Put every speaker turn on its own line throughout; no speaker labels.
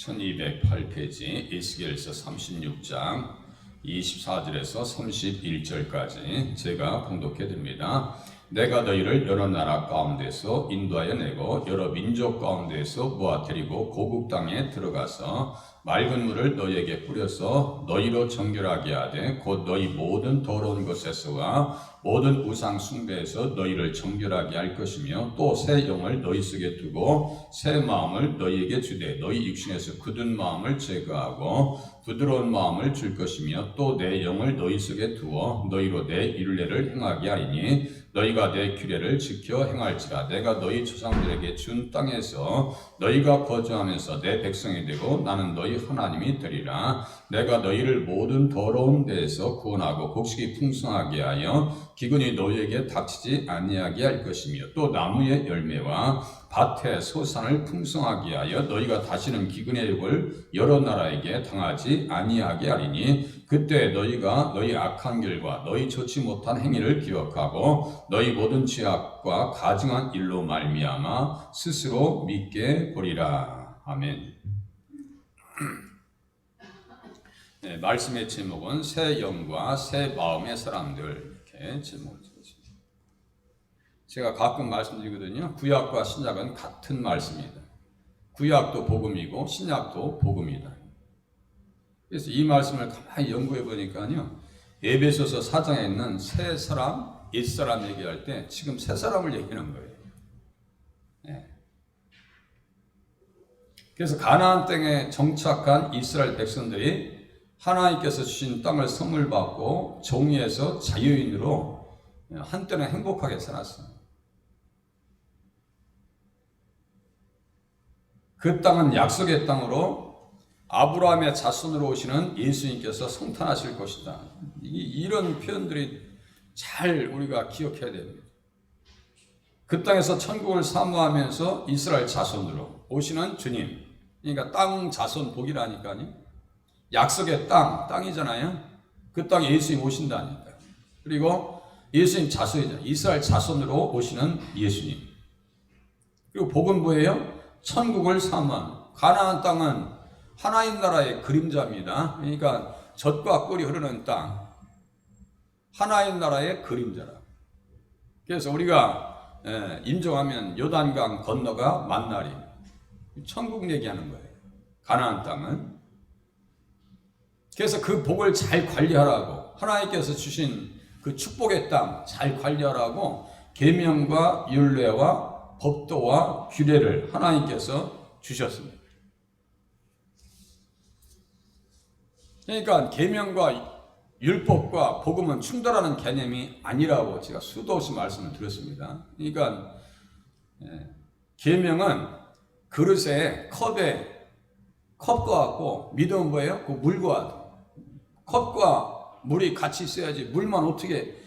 1208페이지 에스겔서 36장 24절에서 31절까지 제가 봉독해 드립니다. 내가 너희를 여러 나라 가운데서 인도하여 내고 여러 민족 가운데서 모아 데리고 고국 땅에 들어가서 맑은 물을 너희에게 뿌려서 너희로 정결하게 하되 곧 너희 모든 더러운 것에서와 모든 우상 숭배에서 너희를 정결하게 할 것이며 또 새 영을 너희 속에 두고 새 마음을 너희에게 주되 너희 육신에서 굳은 마음을 제거하고 부드러운 마음을 줄 것이며 또 내 영을 너희 속에 두어 너희로 내 율례를 행하게 하리니 너희가 내 규례를 지켜 행할지라. 내가 너희 조상들에게 준 땅에서 너희가 거주하면서 내 백성이 되고 나는 너희 하나님이 되리라. 내가 너희를 모든 더러운 데에서 구원하고 곡식이 풍성하게 하여 기근이 너희에게 닥치지 아니하게 할 것이며 또 나무의 열매와 밭의 소산을 풍성하게 하여 너희가 다시는 기근의 욕을 여러 나라에게 당하지 아니하게 하리니 그때 너희가 너희 악한 길과 너희 좋지 못한 행위를 기억하고 너희 모든 죄악과 가증한 일로 말미암아 스스로 믿게 보리라. 아멘. 네, 말씀의 제목은 새 영과 새 마음의 사람들, 이렇게 제목을 드렸습니다. 제가 가끔 말씀드리거든요. 구약과 신약은 같은 말씀입니다. 구약도 복음이고 신약도 복음이다. 그래서 이 말씀을 가만히 연구해 보니까요, 에베소서 4장에 있는 새 사람, 옛 사람 얘기할 때 지금 새 사람을 얘기하는 거예요. 네. 그래서 가나안 땅에 정착한 이스라엘 백성들이 하나님께서 주신 땅을 선물 받고 정의에서 자유인으로 한때는 행복하게 살았어요. 그 땅은 약속의 땅으로 아브라함의 자손으로 오시는 예수님께서 성탄하실 것이다. 이런 표현들이 잘 우리가 기억해야 됩니다. 그 땅에서 천국을 사모하면서 이스라엘 자손으로 오시는 주님, 그러니까 땅 자손 복이라니까요. 약속의 땅이잖아요. 그 땅에 예수님 오신다니까. 그리고 예수님 자손이잖아요. 이스라엘 자손으로 오시는 예수님. 그리고 복은 뭐예요? 천국을 사모하는. 가나안 땅은 하나님 나라의 그림자입니다. 그러니까 젖과 꿀이 흐르는 땅. 하나님 나라의 그림자라. 그래서 우리가 임종하면 요단강 건너가 만나리. 천국 얘기하는 거예요. 가나안 땅은. 그래서 그 복을 잘 관리하라고, 하나님께서 주신 그 축복의 땅 잘 관리하라고 계명과 율례와 법도와 규례를 하나님께서 주셨습니다. 그러니까 계명과 율법과 복음은 충돌하는 개념이 아니라고 제가 수도 없이 말씀을 드렸습니다. 그러니까 계명은 그릇에 컵과 같고, 믿음은 뭐예요? 그 물과 컵과 물이 같이 있어야지. 물만 어떻게,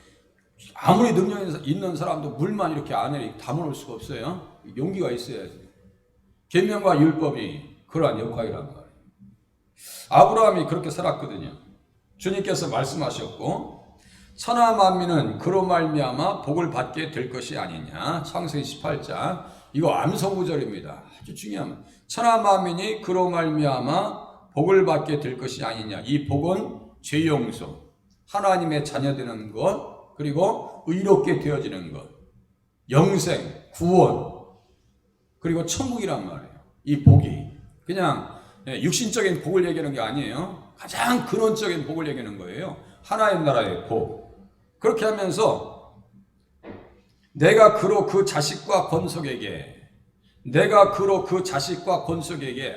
아무리 능력이 있는 사람도 물만 이렇게 안에 담아놓을 수가 없어요. 용기가 있어야지. 계명과 율법이 그러한 역할이란 말이에요. 아브라함이 그렇게 살았거든요. 주님께서 말씀하셨고, 천하 만민은 그로 말미암아 복을 받게 될 것이 아니냐. 창세기 18장. 이거 암송구절입니다. 아주 중요한. 천하 만민이 그로 말미암아 복을 받게 될 것이 아니냐. 이 복은 죄 용서, 하나님의 자녀되는 것, 그리고 의롭게 되어지는 것, 영생, 구원, 그리고 천국이란 말이에요. 이 복이 그냥 육신적인 복을 얘기하는 게 아니에요. 가장 근원적인 복을 얘기하는 거예요. 하나님 나라의 복. 그렇게 하면서 내가 그로 그 자식과 건속에게,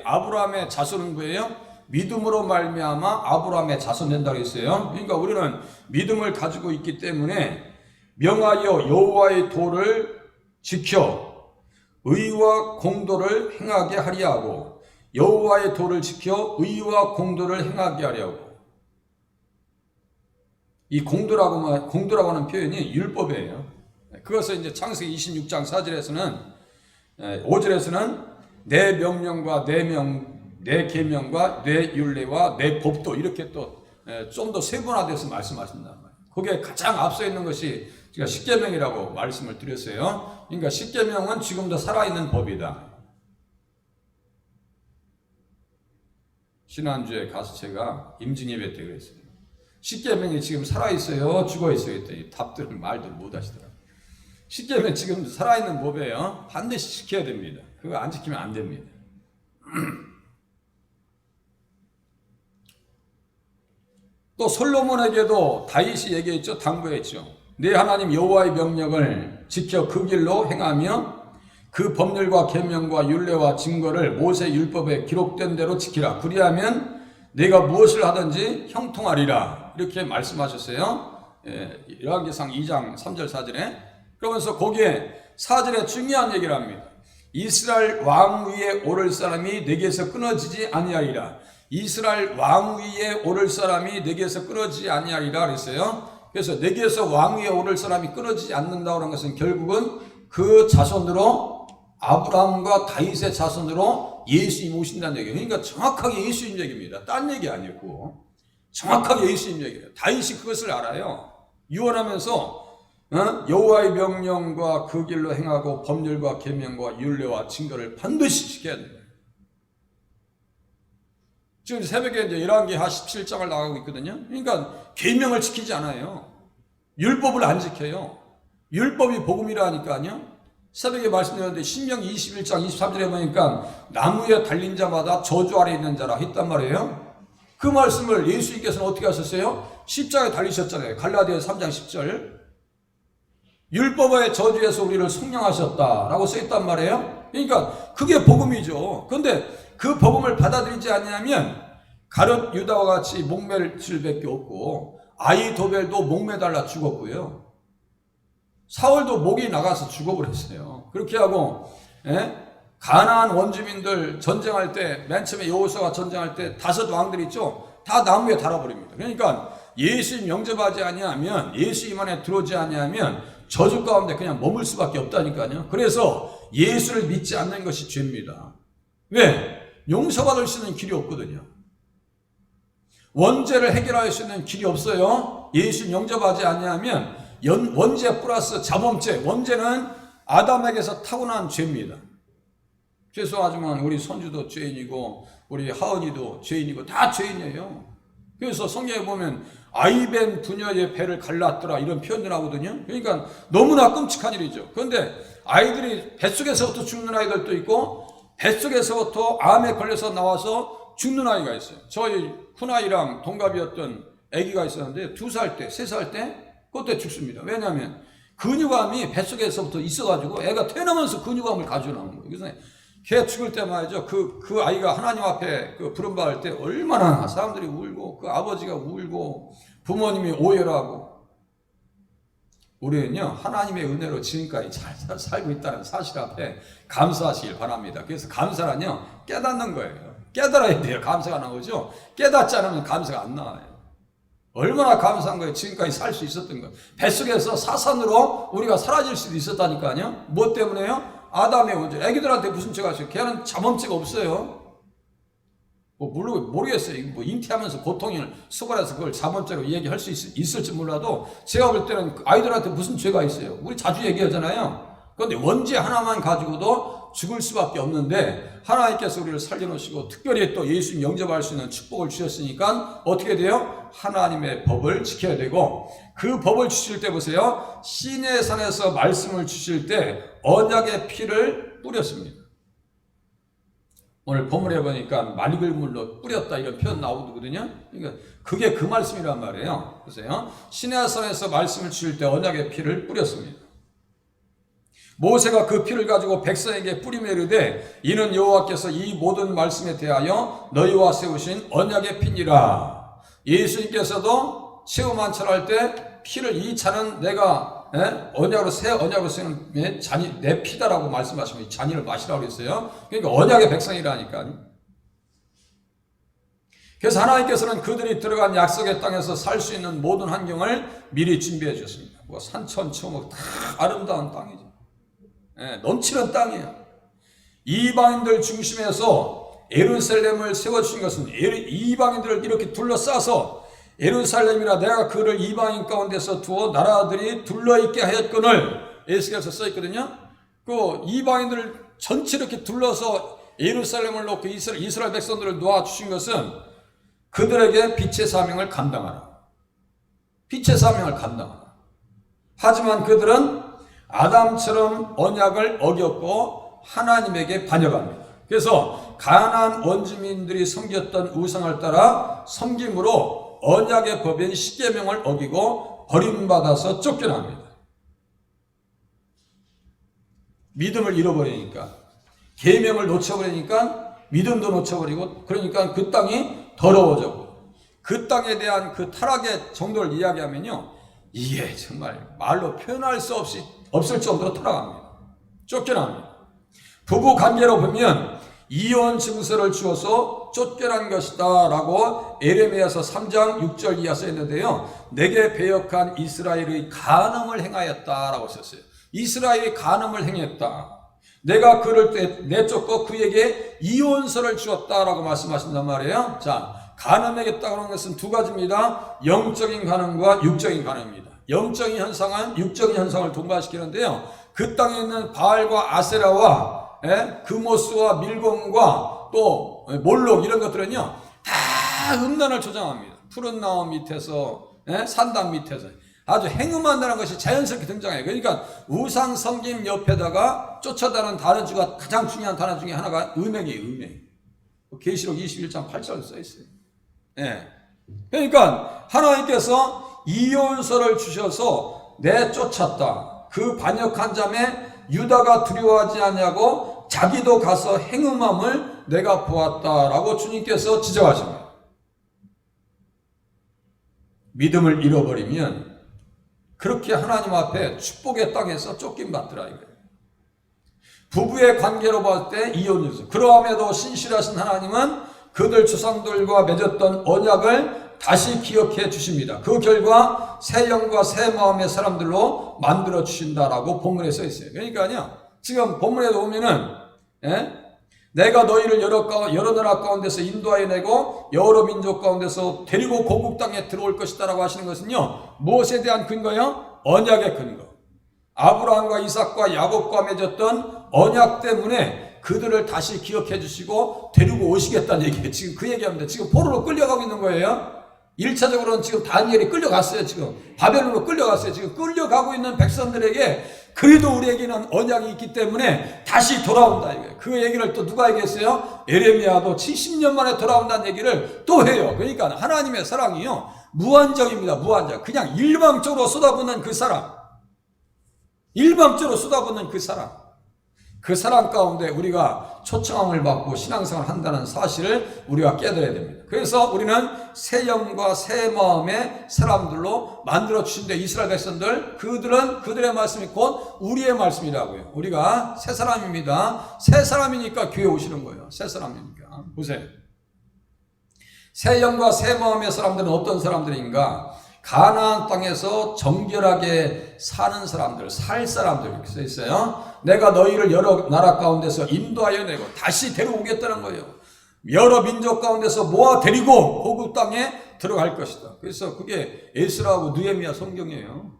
아브라함의 자손은 뭐예요? 믿음으로 말미암아 아브라함의 자손 된다고 했어요. 그러니까 우리는 믿음을 가지고 있기 때문에 명하여 여호와의 도를 지켜 의와 공도를 행하게 하리하고, 여호와의 도를 지켜 의와 공도를 행하게 하려고. 이 공도라고 하는 표현이 율법이에요. 그것을 이제 창세기 26장 5절에서는 내 명령과 내 계명과 내 율례와 내 법도, 이렇게 또 좀 더 세분화돼서 말씀하신단 말이에요. 거기에 가장 앞서 있는 것이 제가 십계명이라고 말씀을 드렸어요. 그러니까 십계명은 지금도 살아있는 법이다. 지난주에 가서 제가 임진예배 때 그랬어요. 십계명이 지금 살아있어요? 죽어있어요? 했더니 답들을 말도 못하시더라고요. 십계명 지금 살아있는 법이에요. 반드시 지켜야 됩니다. 그거 안 지키면 안 됩니다. 또 솔로몬에게도 다윗이 얘기했죠. 당부했죠. 내 하나님 여호와의 명령을 지켜 그 길로 행하며 그 법률과 계명과 율례와 증거를 모세 율법에 기록된 대로 지키라. 그리하면 내가 무엇을 하든지 형통하리라. 이렇게 말씀하셨어요. 열왕기상 2장 3절 4절에. 그러면서 거기에 4절에 중요한 얘기를 합니다. 이스라엘 왕 위에 오를 사람이 내게서 끊어지지 아니하리라. 이스라엘 왕 위에 오를 사람이 내게서 끊어지지 아니하리라 그랬어요. 그래서 내게서 왕 위에 오를 사람이 끊어지지 않는다고 하는 것은 결국은 그 자손으로 아브라함과 다윗의 자손으로 예수님 오신다는 얘기예요. 그러니까 정확하게 예수님 얘기입니다. 딴 얘기 아니고 정확하게 예수님 얘기예요. 다윗이 그것을 알아요. 유언하면서 여호와의 명령과 그 길로 행하고 법률과 계명과 율례와 증거를 반드시 지켜야 된다. 지금 새벽에 이제 열왕기하 17장을 나가고 있거든요. 그러니까 계명을 지키지 않아요. 율법을 안 지켜요. 율법이 복음이라니까요. 새벽에 말씀드렸는데 신명기 21장 23절에 보니까 나무에 달린 자마다 저주 아래 있는 자라 했단 말이에요. 그 말씀을 예수님께서는 어떻게 하셨어요? 십자가에 달리셨잖아요. 갈라디아서 3장 10절. 율법의 저주에서 우리를 속량하셨다라고 써있단 말이에요. 그러니까 그게 복음이죠. 그런데 그 복음을 받아들이지 않으면 가룟 유다와 같이 목맬 수밖에 없고 아히도벨도 목매달라 죽었고요. 사울도 목이 나가서 죽어버렸어요. 그렇게 하고 가나안 원주민들 전쟁할 때 맨 처음에 여호수아가 전쟁할 때 5 왕들 있죠. 다 나무에 달아버립니다. 그러니까 예수님 영접하지 아니하면 예수님 안에 들어오지 아니하면 저주 가운데 그냥 머물 수밖에 없다니까요. 그래서 예수를 믿지 않는 것이 죄입니다. 왜? 용서받을 수 있는 길이 없거든요. 원죄를 해결할 수 있는 길이 없어요. 예수 영접하지 아니하면 원죄 플러스 자범죄. 원죄는 아담에게서 타고난 죄입니다. 죄송하지만 우리 손주도 죄인이고 우리 하은이도 죄인이고 다 죄인이에요. 그래서 성경에 보면 아이벤 부녀의 배를 갈랐더라 이런 표현을 하거든요. 그러니까 너무나 끔찍한 일이죠. 그런데 아이들이 뱃속에서부터 죽는 아이들도 있고 뱃속에서부터 암에 걸려서 나와서 죽는 아이가 있어요. 저희 큰아이랑 동갑이었던 아기가 있었는데 2살 때, 3살 때 그때 죽습니다. 왜냐하면 근육암이 뱃속에서부터 있어가지고 애가 태어나면서 근육암을 가지고 나온 거예요. 그래서 걔 죽을 때 말이죠. 그 아이가 하나님 앞에 그 부름받을 때 얼마나 사람들이 울고 그 아버지가 울고 부모님이 오열하고 우리는요 하나님의 은혜로 지금까지 잘 살고 있다는 사실 앞에 감사하시길 바랍니다. 그래서 감사는요 깨닫는 거예요. 깨달아야 돼요. 감사가 나오죠. 깨닫지 않으면 감사가 안 나와요. 얼마나 감사한 거예요. 지금까지 살 수 있었던 거예요. 뱃속에서 사선으로 우리가 사라질 수도 있었다니까요. 뭐 때문에요? 아담의 원죄. 애기들한테 무슨 죄가 있어요? 걔는 자범죄가 없어요. 모르겠어요. 뭐 잉태하면서 고통을 수고해서 그걸 자범죄로 얘기할 수 있을지 몰라도 제가 볼 때는 아이들한테 무슨 죄가 있어요? 우리 자주 얘기하잖아요. 그런데 원죄 하나만 가지고도 죽을 수밖에 없는데 하나님께서 우리를 살려놓으시고 특별히 또 예수님 영접할 수 있는 축복을 주셨으니까 어떻게 돼요? 하나님의 법을 지켜야 되고 그 법을 주실 때 보세요. 시내 산에서 말씀을 주실 때 언약의 피를 뿌렸습니다. 오늘 본문에 보니까 맑을 물로 뿌렸다 이런 표현 나오거든요. 그러니까 그게 그 말씀이란 말이에요. 보세요. 시내산에서 말씀을 주실 때 언약의 피를 뿌렸습니다. 모세가 그 피를 가지고 백성에게 뿌리며 이르되 이는 여호와께서 이 모든 말씀에 대하여 너희와 세우신 언약의 피니라. 예수님께서도 체험한 철할 때 피를 이 잔은 내가 언약으로 새 언약으로 쓰는 잔이 내 피다라고 말씀하시면 잔이를 마시라고 그랬어요. 그러니까 언약의 백성이라니까요. 그래서 하나님께서는 그들이 들어간 약속의 땅에서 살 수 있는 모든 환경을 미리 준비해 주셨습니다. 뭐 산천 초목 다 아름다운 땅이죠. 넘치는 땅이에요. 이방인들 중심에서 예루살렘을 세워주신 것은 이방인들을 이렇게 둘러싸서 예루살렘이라 내가 그를 이방인 가운데서 두어 나라들이 둘러있게 하였거늘 에스겔서 써있거든요. 그 이방인들을 전체 이렇게 둘러서 예루살렘을 놓고 이스라엘 백성들을 놓아주신 것은 그들에게 빛의 사명을 감당하라. 빛의 사명을 감당하라. 하지만 그들은 아담처럼 언약을 어겼고 하나님에게 반역합니다. 그래서 가나안 원주민들이 섬겼던 우상을 따라 섬김으로 언약의 법인 십계명을 어기고 버림받아서 쫓겨납니다. 믿음을 잃어버리니까, 계명을 놓쳐버리니까 믿음도 놓쳐버리고, 그러니까 그 땅이 더러워졌고, 그 땅에 대한 그 타락의 정도를 이야기하면요, 이게 정말 말로 표현할 수 없을 정도로 타락합니다. 쫓겨납니다. 부부 관계로 보면 이혼 증서를 주어서 쫓겨난 것이다 라고 에레미야서 3장 6절 이하 써있는데요, 내게 배역한 이스라엘의 간음을 행하였다 라고 썼어요. 이스라엘이 간음을 행했다. 내가 그를 내쫓고 그에게 이혼서를 주었다 라고 말씀하신단 말이에요. 자, 간음하겠다 그런 것은 두 가지입니다. 영적인 간음과 육적인 간음입니다. 영적인 현상은 육적인 현상을 동반시키는데요, 그 땅에 있는 바알과 아세라와 그모스와 밀곰과 또 몰록 이런 것들은요 다 음란을 조장합니다. 푸른 나무 밑에서 산단 밑에서 아주 행음한다는 것이 자연스럽게 등장해요. 그러니까 우상 섬김 옆에다가 쫓아다니는 단어 중에 가장 중요한 단어 중에 하나가 음행이에요. 음행. 계시록 21장 8절에 써있어요. 그러니까 하나님께서 이혼서를 주셔서 내쫓았다. 그 반역한 자매 유다가 두려워하지 않냐고 자기도 가서 행음함을 내가 보았다라고 주님께서 지적하십니다. 믿음을 잃어버리면 그렇게 하나님 앞에 축복의 땅에서 쫓김받더라 이거예요. 부부의 관계로 봤을 때 이혼이죠. 그러함에도 신실하신 하나님은 그들 조상들과 맺었던 언약을 다시 기억해 주십니다. 그 결과 새 영과 새 마음의 사람들로 만들어 주신다라고 본문에 써 있어요. 그러니까요, 지금 본문에 보면은 내가 너희를 여러 나라 가운데서 인도하여 내고 여러 민족 가운데서 데리고 고국 땅에 들어올 것이다라고 하시는 것은요, 무엇에 대한 근거요? 언약의 근거. 아브라함과 이삭과 야곱과 맺었던 언약 때문에 그들을 다시 기억해 주시고 데리고 오시겠다는 얘기예요. 지금 그 얘기합니다. 지금 포로로 끌려가고 있는 거예요. 1차적으로는 지금 다니엘이 끌려갔어요. 지금 바벨론으로 끌려갔어요. 지금 끌려가고 있는 백성들에게 그래도 우리에게는 언약이 있기 때문에 다시 돌아온다 이거예요. 그 얘기를 또 누가 얘기했어요? 에레미야도 70년 만에 돌아온다는 얘기를 또 해요. 그러니까 하나님의 사랑이요 무한정입니다. 무한정. 그냥 일방적으로 쏟아붓는 그 사랑, 일방적으로 쏟아붓는 그 사랑, 그 사랑 가운데 우리가 초청함을 받고 신앙생활을 한다는 사실을 우리가 깨달아야 됩니다. 그래서 우리는 새 영과 새 마음의 사람들로 만들어 주신데, 이스라엘 백성들, 그들은 그들의 말씀이 곧 우리의 말씀이라고요. 우리가 새 사람입니다. 새 사람이니까 교회 오시는 거예요. 새 사람이니까. 보세요. 새 영과 새 마음의 사람들은 어떤 사람들인가? 가나안 땅에서 정결하게 사는 사람들, 살 사람들 이렇게 써 있어요. 내가 너희를 여러 나라 가운데서 인도하여 내고 다시 데려오겠다는 거예요. 여러 민족 가운데서 모아 데리고 고국 땅에 들어갈 것이다. 그래서 그게 에스라하고 느헤미야 성경이에요.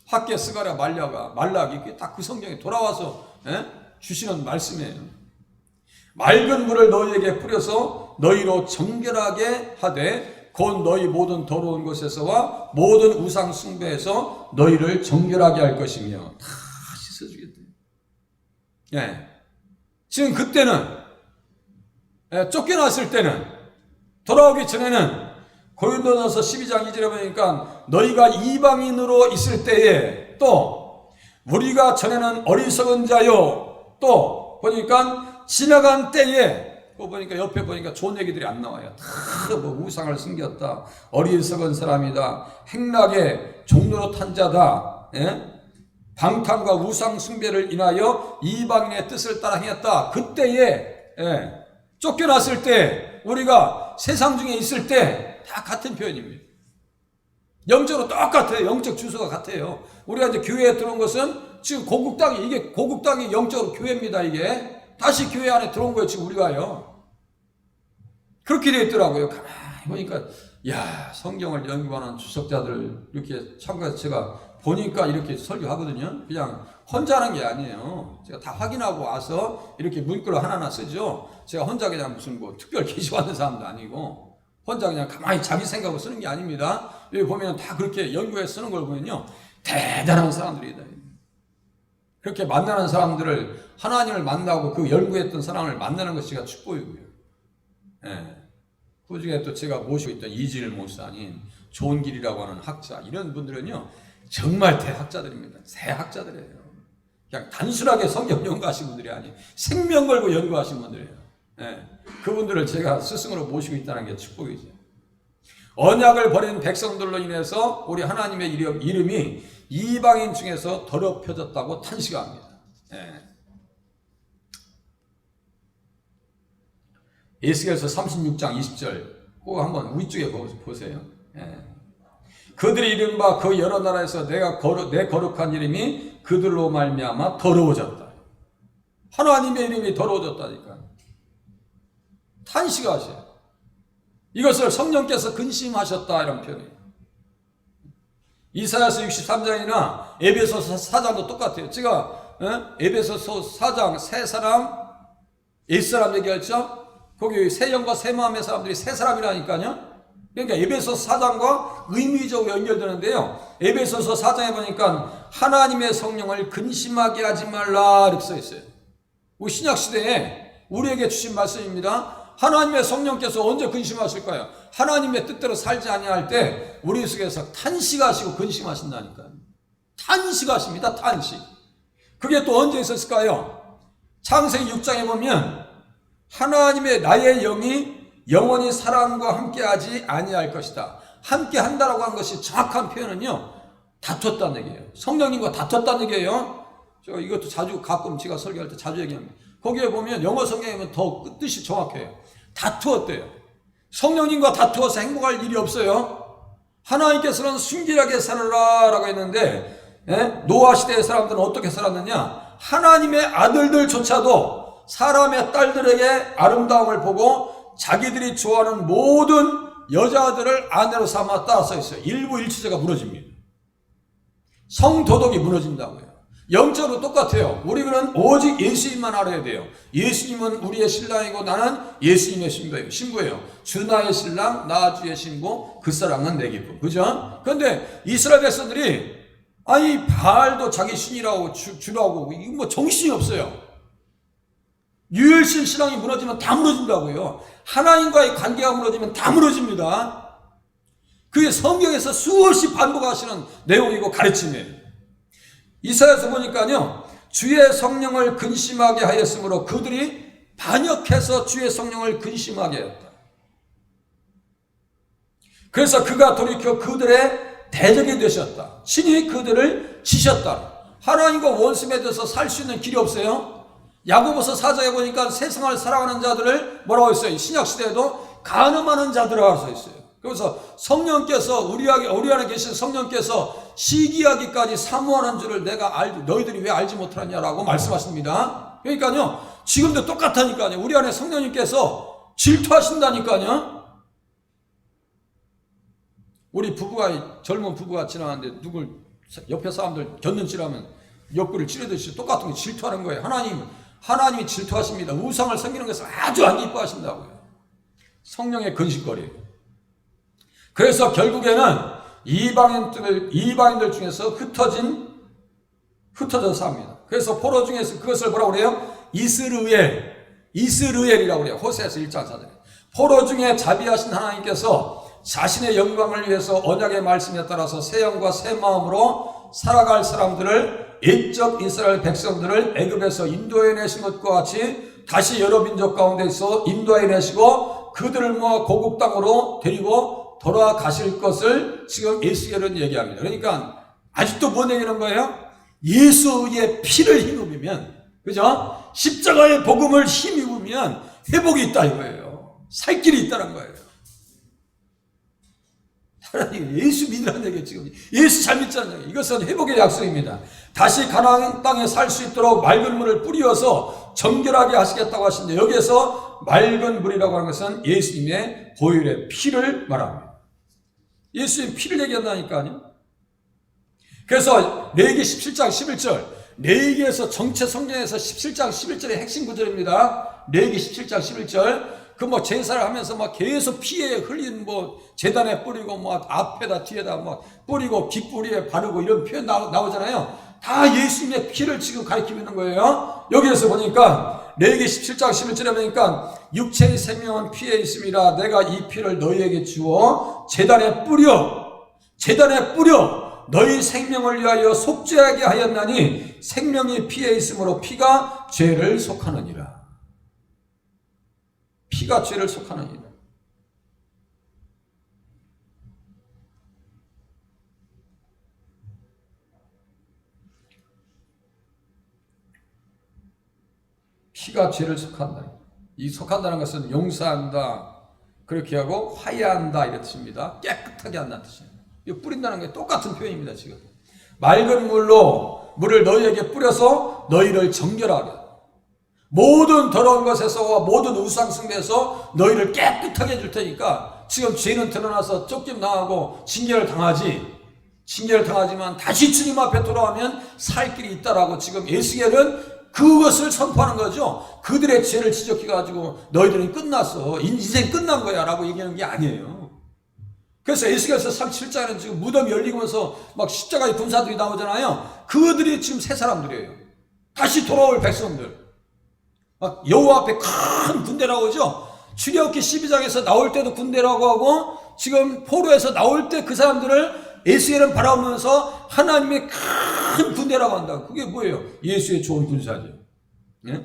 학개, 스가랴, 말라기 딱 그 성경에 돌아와서 주시는 말씀이에요. 맑은 물을 너희에게 뿌려서 너희로 정결하게 하되 곧 너희 모든 더러운 것에서와 모든 우상 숭배에서 너희를 정결하게 할 것이며 다 씻어주겠대. 지금 그때는 쫓겨났을 때는, 돌아오기 전에는 고린도전서 12장 2절에 보니까 너희가 이방인으로 있을 때에, 또 우리가 전에는 어리석은 자요, 또 보니까 지나간 때에, 보니까 옆에 보니까 좋은 얘기들이 안 나와요. 다 뭐 우상을 숨겼다, 어리석은 사람이다, 행락의 종로로 탄 자다, 방탕과 우상 숭배를 인하여 이방인의 뜻을 따라 행했다. 그때에 쫓겨났을 때, 우리가 세상 중에 있을 때 다 같은 표현입니다. 영적으로 똑같아요. 영적 주소가 같아요. 우리가 이제 교회에 들어온 것은 지금 고국 땅이, 이게 고국 땅이 영적으로 교회입니다. 이게 다시 교회 안에 들어온 거예요. 지금 우리가요. 그렇게 되어 있더라고요. 가만히 보니까
야, 성경을 연구하는 주석자들 이렇게 참가해서 제가 보니까 이렇게 설교하거든요. 그냥 혼자 하는 게 아니에요. 제가 다 확인하고 와서 이렇게 문구를 하나하나 쓰죠. 제가 혼자 그냥 무슨 뭐 특별 계시하는 사람도 아니고 혼자 그냥 가만히 자기 생각으로 쓰는 게 아닙니다. 여기 보면 다 그렇게 연구해서 쓰는 걸 보면요, 대단한 사람들이다. 그렇게 만나는 사람들을, 하나님을 만나고 그 연구했던 사람을 만나는 것이 제가 축복이고요. 예. 그 중에 또 제가 모시고 있던 이질 목사님, 좋은 길이라고 하는 학자, 이런 분들은요 정말 대학자들입니다. 대학자들이에요. 그냥 단순하게 성경 연구하신 분들이 아니에요. 생명 걸고 연구하신 분들이에요. 예. 그분들을 제가 스승으로 모시고 있다는 게 축복이죠. 언약을 버린 백성들로 인해서 우리 하나님의 이름이 이방인 중에서 더럽혀졌다고 탄식합니다. 예. 에스겔서 36장 20절 꼭 한번 위쪽에 보세요. 예. 그들이 이른 바 그 여러 나라에서 내 거룩한 이름이 그들로 말미암아 더러워졌다. 하나님의 이름이 더러워졌다니까. 탄식하셔요. 이것을 성령께서 근심하셨다, 이런 표현이에요. 이사야서 63장이나 에베소서 4장도 똑같아요. 제가 에베소서 4장 세 사람, 옛사람 얘기했죠? 거기 새 영과 새 마음의 사람들이 새 사람이라니까요. 그러니까 에베소서 4장과 의미적으로 연결되는데요. 에베소서 4장에 보니까 하나님의 성령을 근심하게 하지 말라 이렇게 써 있어요. 우리 신약시대에 우리에게 주신 말씀입니다. 하나님의 성령께서 언제 근심하실까요? 하나님의 뜻대로 살지 아니할 때 우리 속에서 탄식하시고 근심하신다니까요. 탄식하십니다. 탄식. 그게 또 언제 있었을까요? 창세기 6장에 보면 하나님의 나의 영이 영원히 사람과 함께하지 아니할 것이다. 함께한다라고 한 것이 정확한 표현은요, 다퉜다는 얘기예요. 성령님과 다퉜다는 얘기예요. 제가 이것도 자주 가끔 제가 설교할 때 자주 얘기합니다. 거기에 보면 영어 성경에 보면 더 뜻이 정확해요. 다투었대요. 성령님과 다투어서 행복할 일이 없어요. 하나님께서는 순결하게 살아라라고 했는데, 노아 시대의 사람들은 어떻게 살았느냐? 하나님의 아들들조차도 사람의 딸들에게 아름다움을 보고 자기들이 좋아하는 모든 여자들을 아내로 삼아 따라 있어요. 일부 일치제가 무너집니다. 성도덕이 무너진다고요. 영적으로 똑같아요. 우리는 오직 예수님만 알아야 돼요. 예수님은 우리의 신랑이고 나는 예수님의 신부예요. 주 나의 신랑, 나 주의 신부, 그 사랑은 내 기쁨. 그죠? 그런데 이스라엘 백성들이 아니 바알도 자기 신이라고 주라고 이거 뭐 정신이 없어요. 유일신 신앙이 무너지면 다 무너진다고요. 하나님과의 관계가 무너지면 다 무너집니다. 그게 성경에서 수없이 반복하시는 내용이고 가르침이에요. 이사야서 보니까요, 주의 성령을 근심하게 하였으므로 그들이 반역해서 주의 성령을 근심하게 하였다. 그래서 그가 돌이켜 그들의 대적이 되셨다. 신이 그들을 치셨다. 하나님과 원수 맺어서 살 수 있는 길이 없어요. 야고보서 4장에 보니까 세상을 사랑하는 자들을 뭐라고 했어요? 신약시대에도 간음하는 자들이라고 써 있어요. 그래서 성령께서 우리 안에 계신 성령께서 시기하기까지 사모하는 줄을 너희들이 왜 알지 못하느냐라고 말씀하십니다. 그러니까요, 지금도 똑같다니까요. 우리 안에 성령님께서 질투하신다니까요. 우리 젊은 부부가 지나가는데 누굴 옆에 사람들 곁눈질하면 옆구리를 찌르듯이 똑같은 게 질투하는 거예요. 하나님이 질투하십니다. 우상을 섬기는 것을 아주 안 기뻐하신다고요. 성령의 근심거리예요. 그래서 결국에는 이방인들 중에서 흩어져 삽니다. 그래서 포로 중에서 그것을 뭐라고 그래요? 이스르엘이라고 그래요. 호세아서 1장 4절에. 포로 중에 자비하신 하나님께서 자신의 영광을 위해서 언약의 말씀에 따라서 새 영과 새 마음으로 살아갈 사람들을, 옛적 이스라엘 백성들을 애굽에서 인도해 내신 것과 같이 다시 여러 민족 가운데서 인도해 내시고 그들을 모아 고국 땅으로 데리고 돌아가실 것을 지금 에스겔은 얘기합니다. 그러니까 아직도 뭔 얘기하는 거예요? 예수의 피를 힘입으면, 그죠? 십자가의 복음을 힘입으면 회복이 있다 이거예요. 살 길이 있다는 거예요. 하나님 예수 믿으라는 얘기예요. 지금 예수 잘 믿자는 얘기예요. 이것은 회복의 약속입니다. 다시 가나안 땅에 살 수 있도록 맑은 물을 뿌리어서 정결하게 하시겠다고 하시는데, 여기에서 맑은 물이라고 하는 것은 예수님의 보혈의 피를 말합니다. 예수님 피를 얘기한다니까요. 그래서 레위기 17장 11절, 레위기에서 정체 성경에서 17장 11절의 핵심 구절입니다. 레위기 17장 11절. 그 뭐 제사를 하면서 막 계속 피에 흘린 뭐 제단에 뿌리고 뭐 앞에다 뒤에다 뭐 뿌리고 깃뿌리에 바르고 이런 표현 나오잖아요. 다 예수님의 피를 지금 가리키고 있는 거예요. 여기에서 보니까 레위기 17장 11절에 보니까 육체의 생명은 피에 있음이라 내가 이 피를 너희에게 주어 제단에 뿌려 너희 생명을 위하여 속죄하게 하였나니 생명이 피에 있으므로 피가 죄를 속하느니라. 피가 죄를 속하느니라. 피가 죄를 속한다. 이 속한다는 것은 용서한다, 그렇게 하고 화해한다 이런 뜻입니다. 깨끗하게 한다는 뜻이에요. 이거 뿌린다는 게 똑같은 표현입니다. 지금 맑은 물로 물을 너희에게 뿌려서 너희를 정결하게, 모든 더러운 것에서와 모든 우상숭배에서 너희를 깨끗하게 해줄 테니까 지금 죄는 드러나서 쫓김 당하고 징계를 당하지만 다시 주님 앞에 돌아오면 살 길이 있다라고 지금 에스겔은 그것을 선포하는 거죠. 그들의 죄를 지적해가지고 너희들은 끝났어, 인생 끝난 거야 라고 얘기하는 게 아니에요. 그래서 에스겔서 37장에는 지금 무덤이 열리면서 막 십자가의 군사들이 나오잖아요. 그들이 지금 새 사람들이에요. 다시 돌아올 백성들. 막 여호와 앞에 큰 군대 나오죠. 출애굽기 12장에서 나올 때도 군대라고 하고 지금 포로에서 나올 때 그 사람들을 에스겔은 바라보면서 하나님의 큰 군대라고 한다. 그게 뭐예요? 예수의 좋은 군사죠. 예?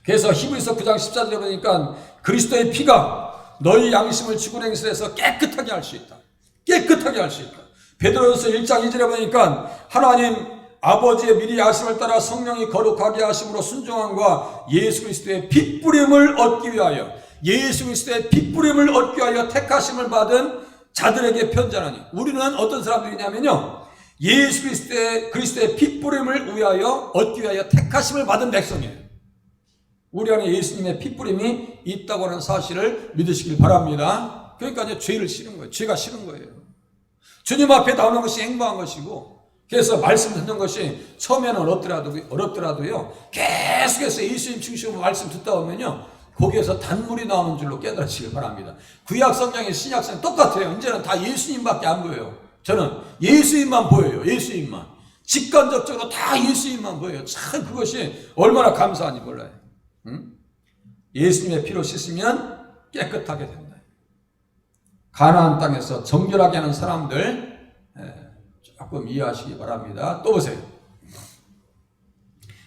그래서 히브리서 9장 14절에 보니까 그리스도의 피가 너희 양심을 지구행실에서 깨끗하게 할 수 있다. 깨끗하게 할 수 있다. 베드로전서 1장 2절에 보니까 하나님 아버지의 미리 아심을 따라 성령이 거룩하게 하심으로 순종함과 예수 그리스도의 핏부림을 얻기 위하여, 예수 그리스도의 핏부림을 얻기 위하여 택하심을 받은 자들에게 편지하니, 우리는 어떤 사람들이냐면요, 예수 그리스도의 핏부림을 위하여 얻기 위하여 택하심을 받은 백성이에요. 우리 안에 예수님의 핏부림이 있다고 하는 사실을 믿으시길 바랍니다. 그러니까 이제 죄를 싫은 거예요. 죄가 싫은 거예요. 주님 앞에 나오는 것이 행복한 것이고, 그래서 말씀 듣는 것이 처음에는 어렵더라도요, 계속해서 예수님 중심으로 말씀 듣다 보면요, 거기에서 단물이 나오는 줄로 깨달으시길 바랍니다. 구약 성경의 신약 성경 똑같아요. 이제는 다 예수님밖에 안 보여요. 저는 예수님만 보여요. 예수님만. 직관적으로 다 예수님만 보여요. 참 그것이 얼마나 감사한지 몰라요. 응? 예수님의 피로 씻으면 깨끗하게 된다. 가나안 땅에서 정결하게 하는 사람들 조금 이해하시기 바랍니다. 또 보세요.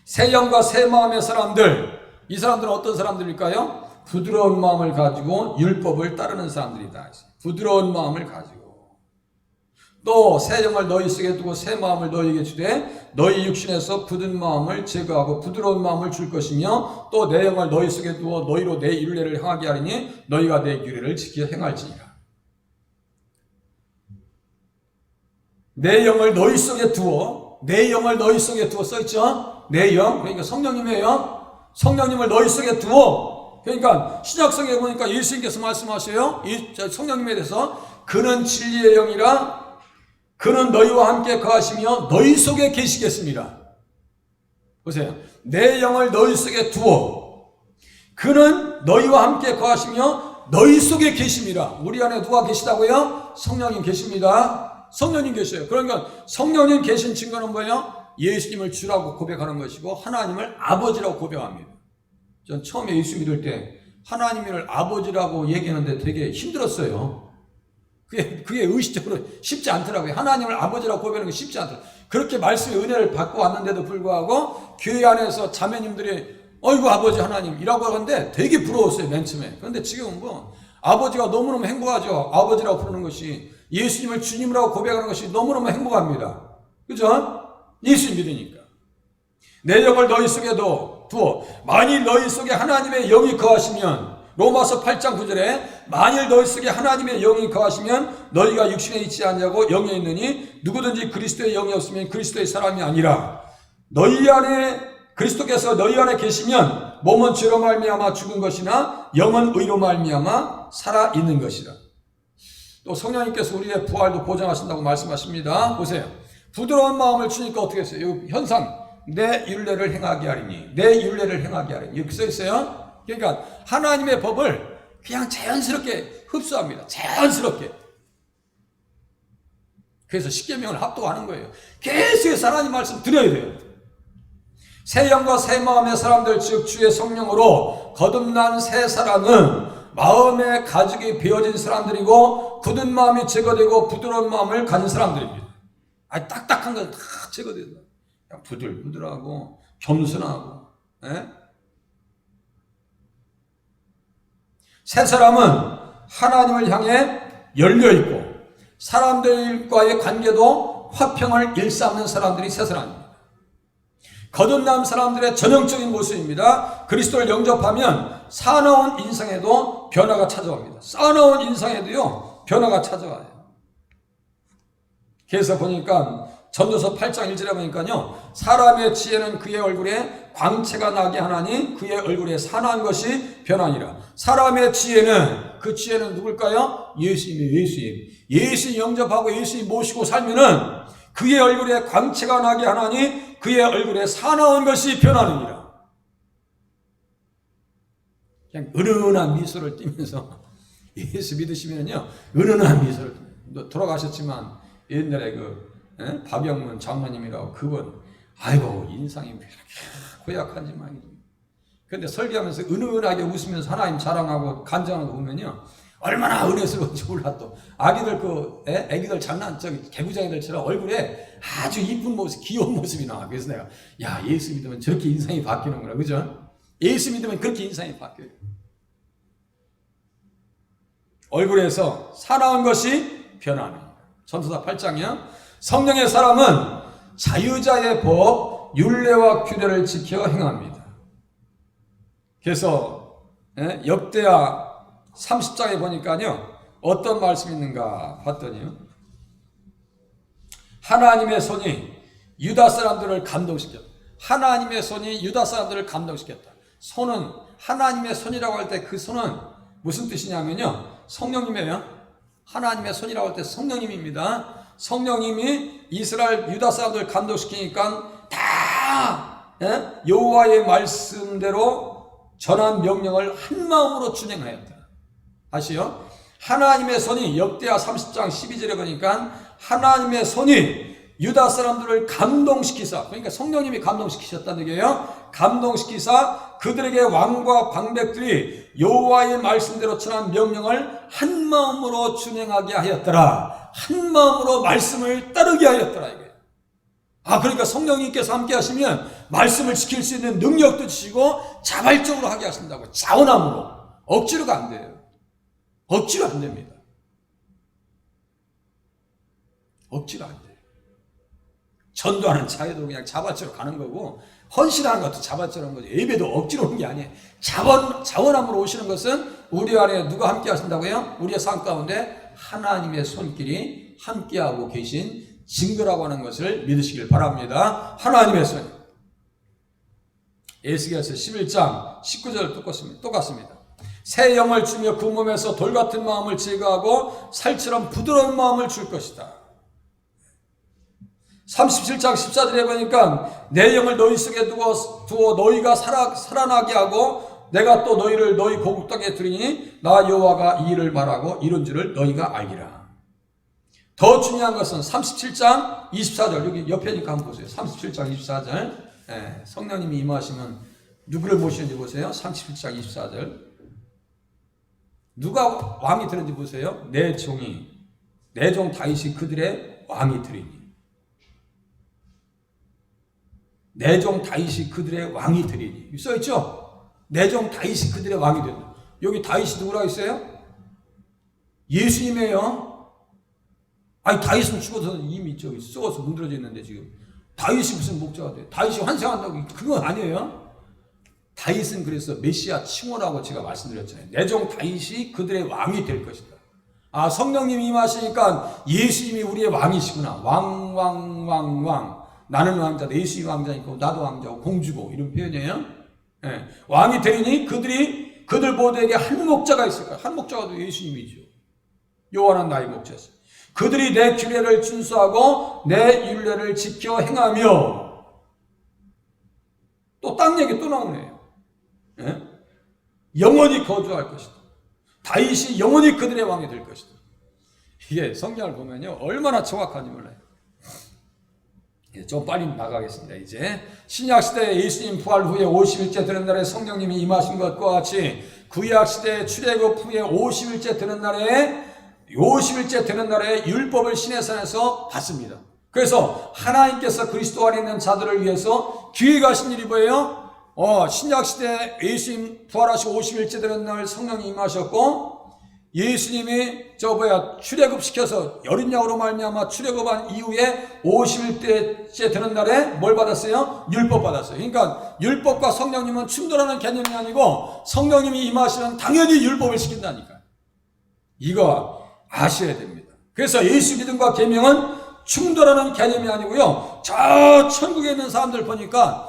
새 영과 새 마음의 사람들, 이 사람들은 어떤 사람들일까요? 부드러운 마음을 가지고 율법을 따르는 사람들이다. 부드러운 마음을 가지고. 또 새 영을 너희 속에 두고 새 마음을 너희에게 주되 너희 육신에서 굳은 마음을 제거하고 부드러운 마음을 줄 것이며 또 내 영을 너희 속에 두어 너희로 내 율례를 행하게 하리니 너희가 내 율례를 지켜 행할지니라. 내 영을 너희 속에 두어, 내 영을 너희 속에 두어 써있죠? 내 영, 그러니까 성령님이에요. 성령님을 너희 속에 두어. 그러니까 신약성경에 보니까 예수님께서 말씀하셔요. 성령님에 대해서 그는 진리의 영이라 그는 너희와 함께 거하시며 너희 속에 계시겠습니다. 보세요. 내 영을 너희 속에 두어 그는 너희와 함께 거하시며 너희 속에 계십니다. 우리 안에 누가 계시다고요? 성령님 계십니다. 성령님 계셔요. 그러니까 성령님 계신 증거는 뭐예요? 예수님을 주라고 고백하는 것이고 하나님을 아버지라고 고백합니다. 전 처음에 예수 믿을 때 하나님을 아버지라고 얘기하는데 되게 힘들었어요. 그게 의식적으로 쉽지 않더라고요. 하나님을 아버지라고 고백하는 게 쉽지 않더라고요. 그렇게 말씀의 은혜를 받고 왔는데도 불구하고 교회 안에서 자매님들이 어이구 아버지 하나님이라고 하는데 되게 부러웠어요. 맨 처음에. 그런데 지금은 뭐 아버지가 너무너무 행복하죠. 아버지라고 부르는 것이, 예수님을 주님이라고 고백하는 것이 너무너무 행복합니다. 그죠? 예수 믿으니까. 내 영을 너희 속에 두어 만일 너희 속에 하나님의 영이 거하시면, 로마서 8장 9절에 만일 너희 속에 하나님의 영이 거하시면 너희가 육신에 있지 않냐고 영에 있느니 누구든지 그리스도의 영이 없으면 그리스도의 사람이 아니라. 너희 안에 그리스도께서 너희 안에 계시면 몸은 죄로 말미암아 죽은 것이나 영은 의로 말미암아 살아 있는 것이라. 또 성령님께서 우리의 부활도 보장하신다고 말씀하십니다. 보세요. 부드러운 마음을 주니까 어떻게 했어요? 이 현상, 내 율례를 행하게 하리니, 내 율례를 행하게 하리니 이렇게 써 있어요. 그러니까 하나님의 법을 그냥 자연스럽게 흡수합니다. 자연스럽게. 그래서 십계명을 합독하는 거예요. 계속해서 하나님 말씀 드려야 돼요. 새 영과 새 마음의 사람들, 즉 주의 성령으로 거듭난 새 사람은 마음의 가죽이 베어진 사람들이고 굳은 마음이 제거되고 부드러운 마음을 가진 사람들입니다. 아니 딱딱한 건 다 제거된다. 그냥 부들부들하고 겸손하고. 새 사람은 하나님을 향해 열려있고 사람들과의 관계도 화평을 일삼는 사람들이 새 사람입니다. 거듭난 사람들의 전형적인 모습입니다. 그리스도를 영접하면 사나운 인상에도 변화가 찾아옵니다. 사나운 인상에도요 변화가 찾아와요. 그래서 보니까 전도서 8장 1절에 보니까요, 사람의 지혜는 그의 얼굴에 광채가 나게 하나니 그의 얼굴에 사나운 것이 변하니라. 사람의 지혜는, 그 지혜는 누굴까요? 예수님. 예수님 영접하고 예수님 모시고 살면은 그의 얼굴에 광채가 나게 하나니 그의 얼굴에 사나운 것이 변하느니라. 그냥 은은한 미소를 띠면서 예수 믿으시면요 은은한 미소를 띠면서. 돌아가셨지만 옛날에 박영문 장로님이라고, 그분 아이고 인상이 왜 이렇게 고약한지 말이죠. 근데 설교하면서 은은하게 웃으면서 하나님 자랑하고 간증하는 거 보면요 얼마나 은혜스러운지 몰라. 또 아기들 애기들 장난 개구장이들처럼 얼굴에 아주 이쁜 모습, 귀여운 모습이 나와. 그래서 내가 야, 예수 믿으면 저렇게 인상이 바뀌는구나, 그죠? 예수 믿으면 그렇게 인상이 바뀌어요. 얼굴에서 사나운 것이 변하는. 전도서 8장이요. 성령의 사람은 자유자의 법, 율례와 규례를 지켜 행합니다. 그래서 역대하 30장에 보니까요 어떤 말씀이 있는가 봤더니요, 하나님의 손이 유다 사람들을 감동시켰다. 하나님의 손이 유다 사람들을 감동시켰다. 손은, 하나님의 손이라고 할 때 그 손은 무슨 뜻이냐면요 성령님이에요. 하나님의 손이라고 할 때 성령님입니다. 성령님이 이스라엘 유다 사람들을 감동시키니까 다 여호와의 말씀대로 전한 명령을 한 마음으로 준행하였다. 아시요? 하나님의 손이, 역대하 30장 12절에 보니까 하나님의 손이 유다 사람들을 감동시키사, 그러니까 성령님이 감동시키셨다는 얘기예요. 감동시키사 그들에게 왕과 방백들이 여호와의 말씀대로 전한 명령을 한 마음으로 준행하게 하였더라. 한 마음으로 말씀을 따르게 하였더라 이거예요. 그러니까 성령님께서 함께 하시면 말씀을 지킬 수 있는 능력도 주시고 자발적으로 하게 하신다고. 자원함으로. 억지로가 안 돼요. 억지로 안 됩니다. 억지로 안 돼요. 전도하는 자에도 그냥 자발적으로 가는 거고, 헌신하는 것도 자발적으로 하는 거죠. 예배도 억지로 오는 게 아니에요. 자원함으로 오시는 것은 우리 안에 누가 함께 하신다고요? 우리의 삶 가운데 하나님의 손길이 함께하고 계신 증거라고 하는 것을 믿으시길 바랍니다. 하나님의 손. 에스겔서 11장 19절 똑같습니다. 새 영을 주며 그 몸에서 돌 같은 마음을 제거하고 살처럼 부드러운 마음을 줄 것이다. 37장 14절에 보니까 내 영을 너희 속에 두어 너희가 살아나게 하고 내가 또 너희를 너희 고국 땅에 두리니 나 여호와가 이 일을 말하고 이런 줄을 너희가 알기라. 더 중요한 것은 37장 24절, 여기 옆에니까 한번 보세요. 37장 24절. 성령님이 임하시면 누구를 모시는지 보세요. 37장 24절. 누가 왕이 되는지 보세요. 내 종 다윗이 그들의 왕이 되리니. 내 종 다윗이 그들의 왕이 되리니. 써있죠? 내 종 다윗이 그들의 왕이 된다. 여기 다윗이 누구라고 있어요? 예수님이에요. 아니 다윗은 죽어서 이미 저기 썩어서 문드러져 있는데 지금 다윗이 무슨 목자가 돼? 다윗이 환생한다고? 그건 아니에요. 다윗은 그래서 메시아 칭호라고 제가 말씀드렸잖아요. 내 종 다윗이 그들의 왕이 될 것이다. 성령님이 임하시니까 예수님이 우리의 왕이시구나. 왕. 나는 왕자다. 예수님이 왕자니까 나도 왕자고 공주고, 이런 표현이에요. 왕이 되리니 그들 모두에게 한 목자가 있을 거야. 한 목자가 예수님이죠. 여호와는 나의 목자시다. 그들이 내 규례를 준수하고 내 율례를 지켜 행하며. 또 땅 얘기 또 나오네요. 예? 영원히 거주할 것이다. 다윗이 영원히 그들의 왕이 될 것이다. 이게 성경을 보면요 얼마나 정확한지 몰라요. 좀 빨리 나가겠습니다. 이제 신약시대에 예수님 부활 후에 50일째 되는 날에 성령님이 임하신 것과 같이 구약시대에 출애굽 후에 50일째 되는 날에 율법을 시내산에서 받습니다. 그래서 하나님께서 그리스도 안에 있는 자들을 위해서 기획하신 일이 뭐예요? 신약시대에 예수님 부활하시고 50일째 되는 날 성령이 임하셨고, 예수님이 출애굽시켜서 여린 양으로 말미암아 출애굽한 이후에 50일째 되는 날에 뭘 받았어요? 율법 받았어요. 그러니까 율법과 성령님은 충돌하는 개념이 아니고 성령님이 임하시면 당연히 율법을 시킨다니까요. 이거 아셔야 됩니다. 그래서 예수 믿음과 계명은 충돌하는 개념이 아니고요. 저 천국에 있는 사람들 보니까요.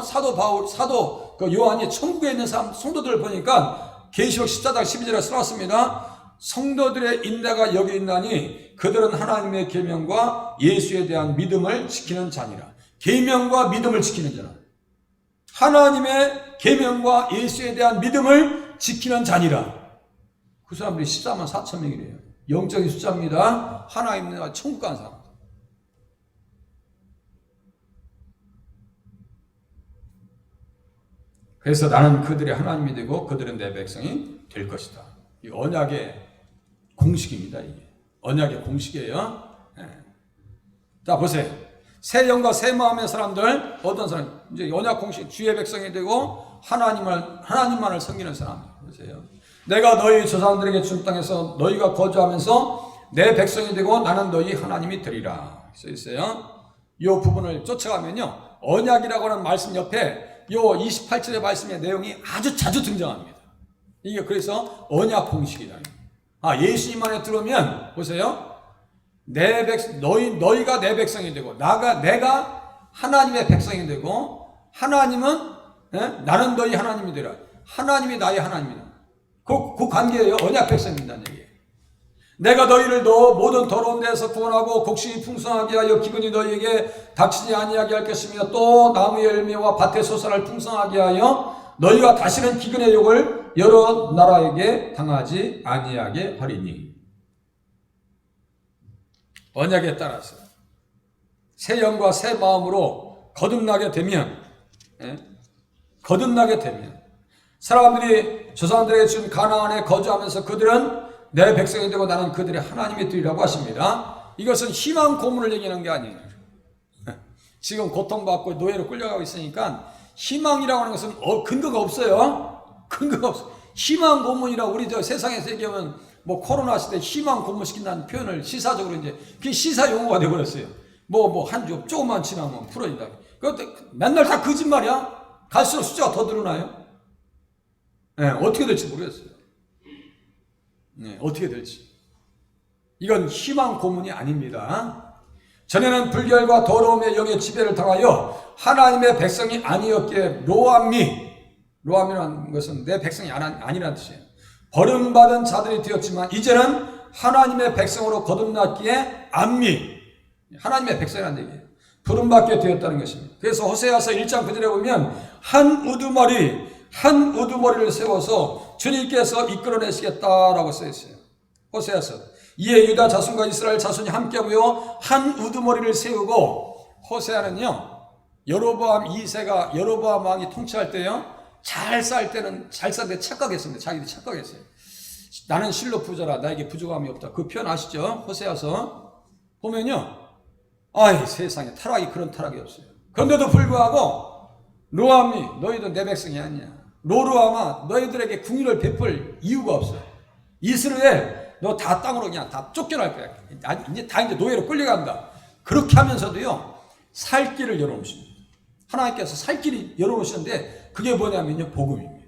사도 요한이 천국에 있는 성도들을 보니까 계시록 14장 12절에 써놨습니다. 성도들의 인내가 여기 있나니 그들은 하나님의 계명과 예수에 대한 믿음을 지키는 자니라. 계명과 믿음을 지키는 자라. 하나님의 계명과 예수에 대한 믿음을 지키는 자니라. 그 사람들이 14만 4천 명이래요. 영적인 숫자입니다. 하나님과 천국 간 사람. 그래서 나는 그들의 하나님이 되고 그들은 내 백성이 될 것이다. 이 언약의 공식입니다. 이게 언약의 공식이에요. 네. 자 보세요. 새 영과 새 마음의 사람들, 어떤 사람? 이제 언약 공식, 주의 백성이 되고 하나님만을 섬기는 사람. 보세요. 내가 너희 조상들에게 준 땅에서 너희가 거주하면서 내 백성이 되고 나는 너희 하나님이 되리라. 써 있어요. 이 부분을 쫓아가면요, 언약이라고 하는 말씀 옆에 요 28절의 말씀의 내용이 아주 자주 등장합니다. 이게 그래서 언약 공식이다. 예수님 안에 들어오면 보세요. 너희가 내 백성이 되고 내가 하나님의 백성이 되고 하나님은 나는 너희 하나님이 되라. 하나님이 나의 하나님이다. 그 관계예요. 언약 백성이라는 얘기예요. 내가 너희를 모든 더러운 데에서 구원하고 곡식이 풍성하게 하여 기근이 너희에게 닥치지 아니하게 할 것이며 또 나무의 열매와 밭의 소산을 풍성하게 하여 너희가 다시는 기근의 욕을 여러 나라에게 당하지 아니하게 하리니. 언약에 따라서 새 영과 새 마음으로 거듭나게 되면 사람들이 조상들에게 준 가나안에 거주하면서 그들은 내 백성이 되고 나는 그들의 하나님이 되리라고 하십니다. 이것은 희망 고문을 얘기하는 게 아니에요. 지금 고통받고 노예로 끌려가고 있으니까 희망이라고 하는 것은 근거가 없어요. 근거가 없어. 희망 고문이라고 우리 세상에서 얘기하면 코로나 시대 희망 고문시킨다는 표현을 시사적으로 이제 그게 시사 용어가 되어버렸어요. 한 주 조금만 지나면 풀어진다. 그것도 맨날 다 거짓말이야. 갈수록 숫자가 더 늘어나요. 어떻게 될지 모르겠어요. 어떻게 될지. 이건 희망 고문이 아닙니다. 전에는 불결과 더러움의 영의 지배를 당하여 하나님의 백성이 아니었기에 로암이라는 것은 내 백성이 아니라는 뜻이에요. 버림받은 자들이 되었지만 이제는 하나님의 백성으로 거듭났기에 하나님의 백성이라는 얘기예요. 부름받게 되었다는 것입니다. 그래서 호세아서 1장 9절에 보면 한 우두머리를 세워서 주님께서 이끌어내시겠다라고 써있어요. 호세아서. 이에 유다 자손과 이스라엘 자손이 함께 모여 한 우두머리를 세우고, 호세아는요 여로보암 2세가 여로보암 왕이 통치할 때요 잘 살 때는 잘 살때 착각했습니다. 자기들이 착각했어요. 나는 실로 부자라 나에게 부족함이 없다. 그 표현 아시죠? 호세아서 보면요, 세상에 그런 타락이 없어요. 그런데도 불구하고 로암이 너희도 내 백성이 아니야. 로루아마 너희들에게 궁유를 베풀 이유가 없어요. 이스라엘 너 다 땅으로 그냥 다 쫓겨날 거야. 이제 노예로 끌려간다. 그렇게 하면서도요 살 길을 열어놓으십니다. 하나님께서 살 길이 열어놓으시는데 그게 뭐냐면요 복음입니다.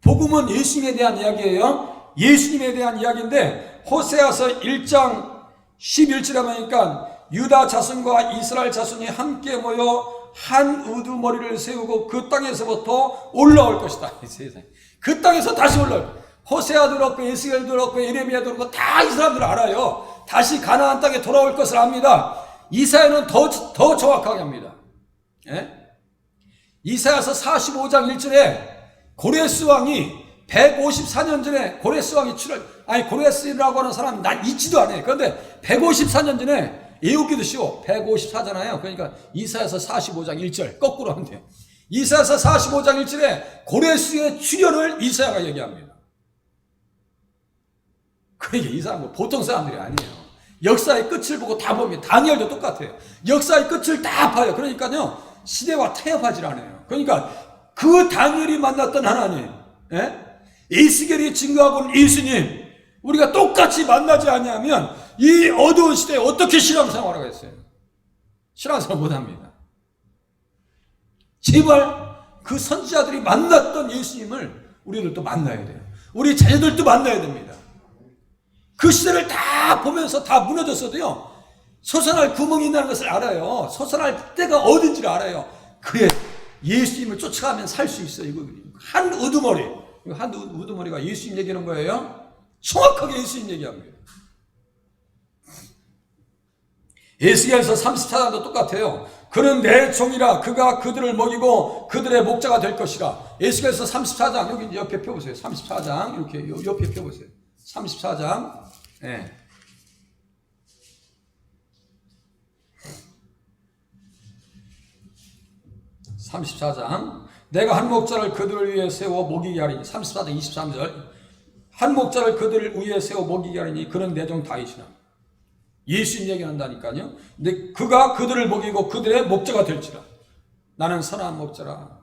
복음은 예수님에 대한 이야기예요. 예수님에 대한 이야기인데 호세아서 1장 11절에 보니까 유다 자손과 이스라엘 자손이 함께 모여 한 우두머리를 세우고 그 땅에서부터 올라올 것이다. 세상에. 그 땅에서 다시 올라올 거야. 호세아도 그렇고 에스겔도 그렇고 예레미야도 그렇고 다 이 사람들 알아요. 다시 가나안 땅에 돌아올 것을 압니다. 이사야는 더 정확하게 합니다. 예? 이사야서 45장 1절에 고레스 왕이 154년 전에 고레스 왕이 고레스라고 하는 사람이 난 있지도 않아요. 그런데 154년 전에 애우기도 쉬워. 154잖아요. 그러니까 이사야서 45장 1절 거꾸로 하면 돼요. 이사야서 45장 1절에 고레스의 출현을 이사야가 얘기합니다. 그러니까 이 사람은 보통 사람들이 아니에요. 역사의 끝을 보고 다 봅니다. 다니엘도 똑같아요. 역사의 끝을 다 봐요. 그러니까요, 시대와 타협하지 않아요. 그러니까 그 다니엘이 만났던 하나님, 에스겔이 증거하고 있는 예수님, 우리가 똑같이 만나지 않냐면 이 어두운 시대에 어떻게 신앙생활을 하겠어요? 신앙생활 못합니다. 제발 그 선지자들이 만났던 예수님을 우리들도 만나야 돼요. 우리 자녀들도 만나야 됩니다. 그 시대를 다 보면서 다 무너졌어도요, 솟아날 구멍이 있다는 것을 알아요. 솟아날 때가 어딘지를 알아요. 그래, 예수님을 쫓아가면 살 수 있어요. 이거 한 우두머리가 예수님 얘기하는 거예요. 정확하게 예수님 얘기합니다. 에스겔서 34장도 똑같아요. 그는 내 종이라 그가 그들을 먹이고 그들의 목자가 될 것이라. 에스겔서 34장 여기 옆에 펴보세요. 34장 이렇게 옆에 펴보세요. 34장. 네. 내가 한 목자를 그들을 위해 세워 먹이게 하리니. 34장 23절. 한 목자를 그들을 위해 세워 먹이게 하리니 그는 내 종 다윗이라. 예수님 얘기한다니까요. 근데 그가 그들을 먹이고 그들의 목자가 될지라. 나는 선한 목자라.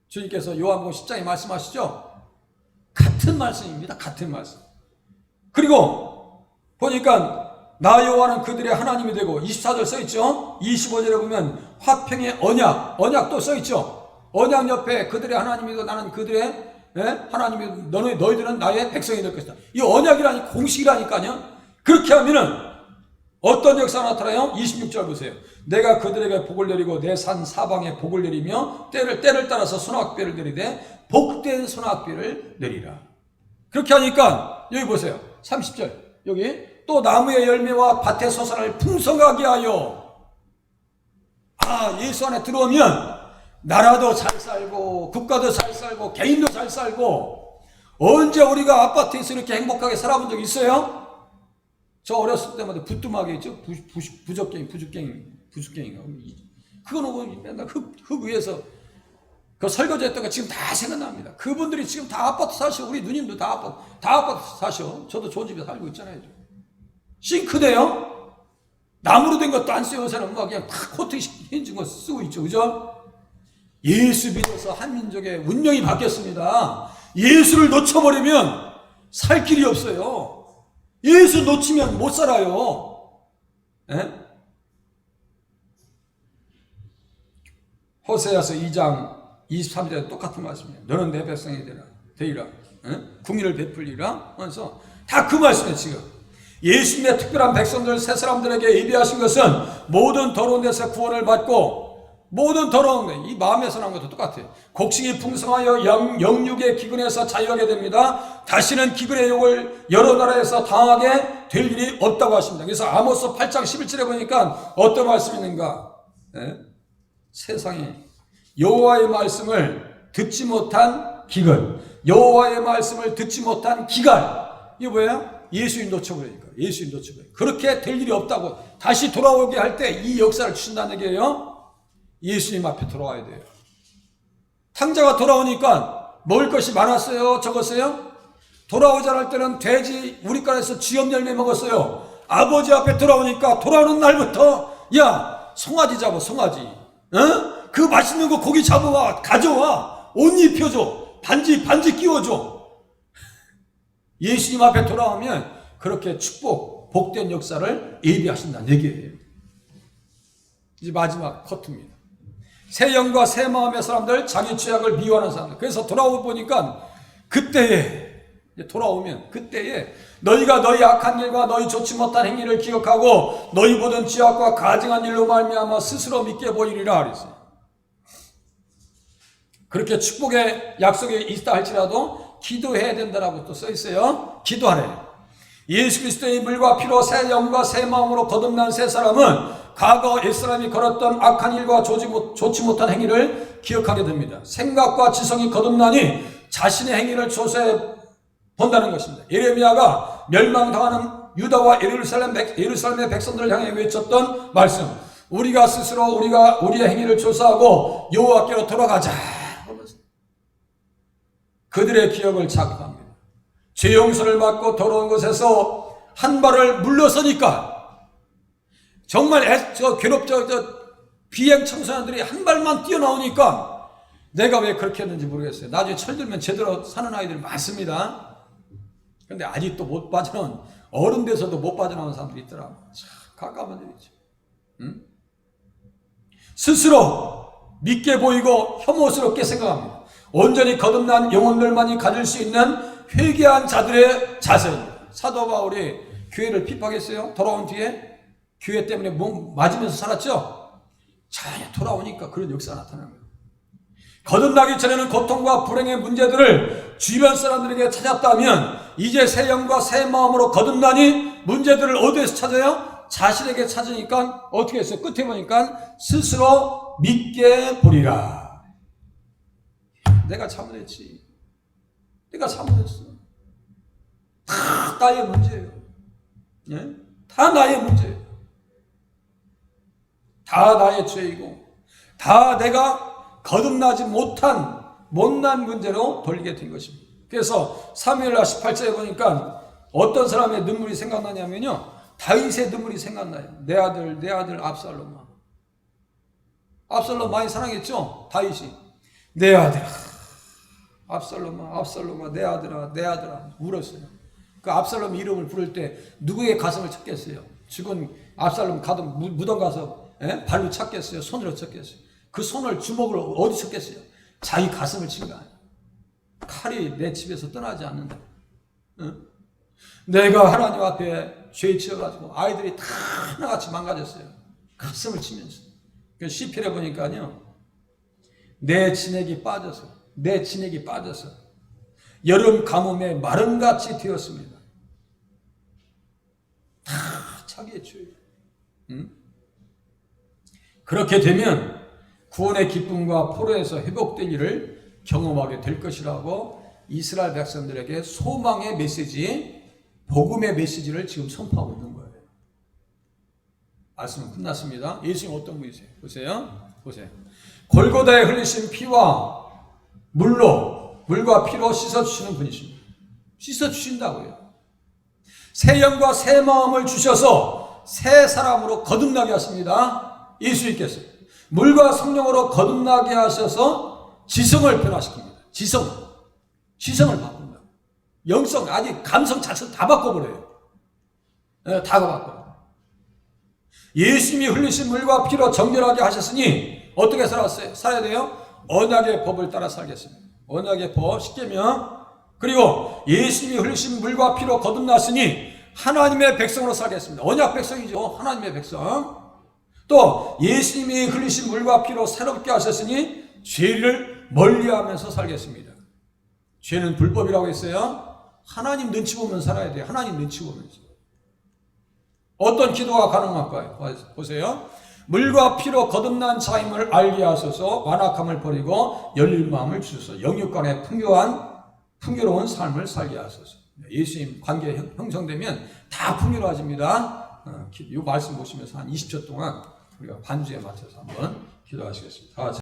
주님께서 요한복음 10장에 말씀하시죠. 같은 말씀입니다. 같은 말씀. 그리고 보니까 나 여호와는 그들의 하나님이 되고 24절 써있죠. 25절에 보면 화평의 언약도 써있죠. 언약 옆에 그들의 하나님이고 나는 그들의 하나님이 너희들은 나의 백성이 될 것이다. 이 언약이라니 공식이라니까요. 그렇게 하면은 어떤 역사가 나타나요? 26절 보세요. 내가 그들에게 복을 내리고 내 산 사방에 복을 내리며 때를 따라서 소낙비를 내리되 복된 소낙비를 내리라. 그렇게 하니까 여기 보세요. 30절 여기 또 나무의 열매와 밭의 소산을 풍성하게 하여. 예수 안에 들어오면 나라도 잘 살고 국가도 잘 살고 개인도 잘 살고. 언제 우리가 아파트에서 이렇게 행복하게 살아본 적 있어요? 저 어렸을 때마다 부뚜막에 있죠. 부죽갱인가. 그거는 맨날 흙 위에서 그 설거지 했던 거 지금 다 생각납니다. 그분들이 지금 다 아파트 사셔. 우리 누님도 다 아파트 사셔. 저도 좋은 집에 살고 있잖아요. 싱크대요? 나무로 된 것도 안 써요. 요새는 그냥 다 코트 힌진 거 쓰고 있죠. 그죠? 예수 믿어서 한민족의 운명이 바뀌었습니다. 예수를 놓쳐버리면 살 길이 없어요. 예수 놓치면 못 살아요. 호세아서 2장 23절에 똑같은 말씀이에요. 너는 내 백성이 되리라. 궁의를 베풀리라. 하면서 다 그 말씀이에요. 지금 예수님의 특별한 백성들 새 사람들에게 예비하신 것은 모든 더러운 데서 구원을 받고, 모든 더러운 것, 이 마음에서 난 것도 똑같아요. 곡식이 풍성하여 영육의 기근에서 자유하게 됩니다. 다시는 기근의 욕을 여러 나라에서 당하게 될 일이 없다고 하십니다. 그래서 아모스 8장 11절에 보니까 어떤 말씀이 있는가? 세상에 여호와의 말씀을 듣지 못한 기근, 여호와의 말씀을 듣지 못한 기갈. 이게 뭐예요? 예수님 놓쳐버리니까. 예수님 놓쳐버리니까. 그렇게 될 일이 없다고. 다시 돌아오게 할 때 이 역사를 주신다는 얘기예요. 예수님 앞에 돌아와야 돼요. 탕자가 돌아오니까 먹을 것이 많았어요? 적었어요? 돌아오지 않을 때는 돼지 우리가에서 쥐염 열매 먹었어요. 아버지 앞에 돌아오니까 돌아오는 날부터 야 송아지 잡아, 송아지. 그 맛있는 거 고기 잡아와, 가져와, 옷 입혀줘, 반지 끼워줘. 예수님 앞에 돌아오면 그렇게 복된 역사를 예비하신다는 얘기예요. 이제 마지막 커트입니다. 새 영과 새 마음의 사람들, 자기 죄악을 미워하는 사람들. 그래서 돌아오니까 그때에 너희가 너희 악한 일과 너희 좋지 못한 행위를 기억하고 너희 모든 죄악과 가증한 일로 말미암아 스스로 믿게 보이리라 그랬어요. 그렇게 축복의 약속이 있다 할지라도 기도해야 된다라고 또 써 있어요. 기도하래요. 예수 그리스도의 물과 피로 새 영과 새 마음으로 거듭난 새 사람은 과거 옛사람이 걸었던 악한 일과 좋지 못한 행위를 기억하게 됩니다. 생각과 지성이 거듭나니 자신의 행위를 조사해 본다는 것입니다. 예레미야가 멸망당하는 유다와 예루살렘의 백성들을 향해 외쳤던 말씀, 우리가 스스로 우리의 행위를 조사하고 여호와께로 돌아가자. 그들의 기억을 자극합니다. 죄 용서를 받고 더러운 곳에서 한 발을 물러서니까 정말 비행 청소년들이 한 발만 뛰어나오니까 내가 왜 그렇게 했는지 모르겠어요. 나중에 철들면 제대로 사는 아이들이 많습니다. 근데 아직도 못 빠져나온, 어른 돼서도 못 빠져나온 사람들이 있더라고요. 참 가까운 일이죠. 응? 스스로 믿게 보이고 혐오스럽게 생각합니다. 온전히 거듭난 영혼들만이 가질 수 있는 회개한 자들의 자세입니다. 사도 바울이 교회를 핍박했어요. 돌아온 뒤에 교회 때문에 맞으면서 살았죠. 전혀 돌아오니까 그런 역사가 나타나는 거예요. 거듭나기 전에는 고통과 불행의 문제들을 주변 사람들에게 찾았다면 이제 새 영과 새 마음으로 거듭나니 문제들을 어디에서 찾아요? 자신에게 찾으니까 어떻게 했어요? 끝에 보니까 스스로 믿게 보리라. 내가 잘못했지. 내가 잘못했어. 다 나의 문제예요. 예? 다 나의 문제예요. 다 나의 죄이고 다 내가 거듭나지 못한 못난 문제로 돌리게 된 것입니다. 그래서 사무엘하 18절에 보니까 어떤 사람의 눈물이 생각나냐면요, 다윗의 눈물이 생각나요. 내 아들 압살롬아. 압살롬 많이 사랑했죠? 다윗이. 내 아들 압살롬아 내 아들아 울었어요. 그 압살롬 이름을 부를 때 누구의 가슴을 쳤겠어요? 죽은 압살롬 가던 무덤 가서 발로 찼겠어요? 손으로 쳤겠어요? 그 손을 주먹으로 어디 쳤겠어요? 자기 가슴을 친 거 아니에요. 칼이 내 집에서 떠나지 않는다. 응? 내가 하나님 앞에 죄 지어가지고 아이들이 다 하나같이 망가졌어요. 가슴을 치면서. 그 시편에 보니까요, 내 진액이 빠져서 여름 가뭄에 마른같이 되었습니다. 다 자기의 죄예요. 응? 그렇게 되면 구원의 기쁨과 포로에서 회복된 일을 경험하게 될 것이라고 이스라엘 백성들에게 소망의 메시지, 복음의 메시지를 지금 선포하고 있는 거예요. 말씀은 끝났습니다. 예수님 어떤 분이세요? 보세요. 골고다에 흘리신 피와 물과 피로 씻어주시는 분이십니다. 씻어주신다고요. 새 영과 새 마음을 주셔서 새 사람으로 거듭나게 하십니다. 예수님께서 물과 성령으로 거듭나게 하셔서 지성을 변화시킵니다. 지성을 바꾼다. 영성, 아직 감성 자체를 다 바꿔버려요. 다 바꿔요. 예수님이 흘리신 물과 피로 정결하게 하셨으니 어떻게 살아야 돼요? 언약의 법을 따라 살겠습니다. 언약의 법, 십계명. 그리고 예수님이 흘리신 물과 피로 거듭났으니 하나님의 백성으로 살겠습니다. 언약 백성이죠. 하나님의 백성. 또 예수님이 흘리신 물과 피로 새롭게 하셨으니 죄를 멀리하면서 살겠습니다. 죄는 불법이라고 했어요. 하나님 눈치 보면 살아야 돼요. 하나님 눈치 보면서. 어떤 기도가 가능할까요? 보세요. 물과 피로 거듭난 자임을 알게 하소서. 완악함을 버리고 열린 마음을 주소서. 영육간에 풍요로운 삶을 살게 하소서. 예수님 관계 형성되면 다 풍요로워집니다. 이 말씀 보시면서 한 20초 동안 우리가 반주에 맞춰서 한번 기도하시겠습니다.